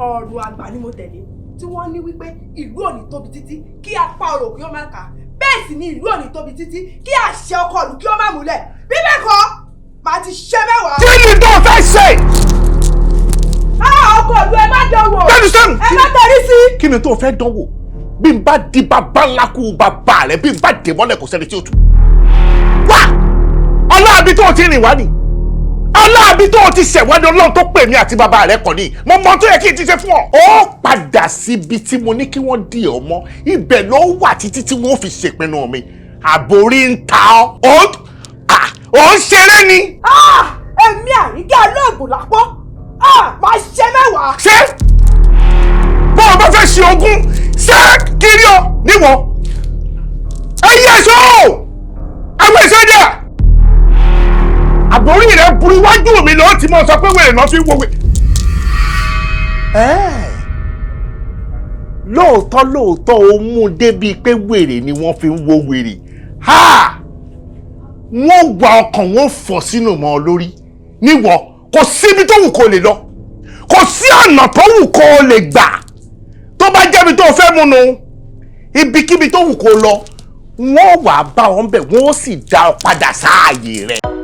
ọ̀rọ̀ àgbà ni mo tẹ̀lé tí wọ́n ní wípé ìlú ò ní tóbi títí kí apá ọ̀rọ̀ kí ó má kà bẹ́ẹ̀ sì ni ìlú ò ní tóbi títí kí àṣẹ ọkọ ìlú kí ó má múlẹ̀ bí bẹ́ẹ̀ kọ́ màá ti ṣe mẹ́wàá. kí ni tó fẹ́ ṣe. ọkọ ìlú ẹ má dánwò ẹ má tẹ̀rí sí. kí ni tó fẹ́ dánwò bí n bá di bàbá ńlá kú bàbá rẹ bí n bá dè mọ́lẹ̀ kò sẹ́ni tí ó tù. wá ọlọ́àbí tó ti rìn wá ni ọlọ́àbí tó ti ṣẹ̀wádìí ọlọ́run tó pè mí àti bàbá rẹ kàn ní mo mọ tó yẹ kí n ti ṣe fún ọ. ó padà síbi tí mo ní kí wọ́n di ọ mọ́ ibẹ̀ ló wà títí tí wọ́n fi ṣèpinnu mi àbórí ń ta ọ́ ó ń ṣeré ni. èmi Àríkẹ́ Alógunlápó máa ṣe mẹ́wàá. ṣé bó o bá fẹ́ ṣe ogún ṣé kiri ọ níwọ̀n ẹ̀yẹ ẹ̀ṣọ́ àwọn ẹ̀ṣọ́ dà àbórí rẹ̀ burú iwájú mi lọ́ọ́ tí mo sọ pé wèrè náà fi ń wo wèrè. lóòótọ́ ó mú débi pé wèrè ni wọ́n fi ń wo wèrè wọ́n gba ọkàn wọn fọ̀ sínú mọ́ ọ lórí níwọ̀ kò síbi tó wù kó lè lọ kò sí ọ̀nà tó wù kó lè gbà tó bá jẹ́bi tó fẹ́ múnu ibikíbi tó wù kó lọ wọ́n wàá bá wọn bẹ̀ wọ́n sì dá ọ padà sáàyè rẹ̀.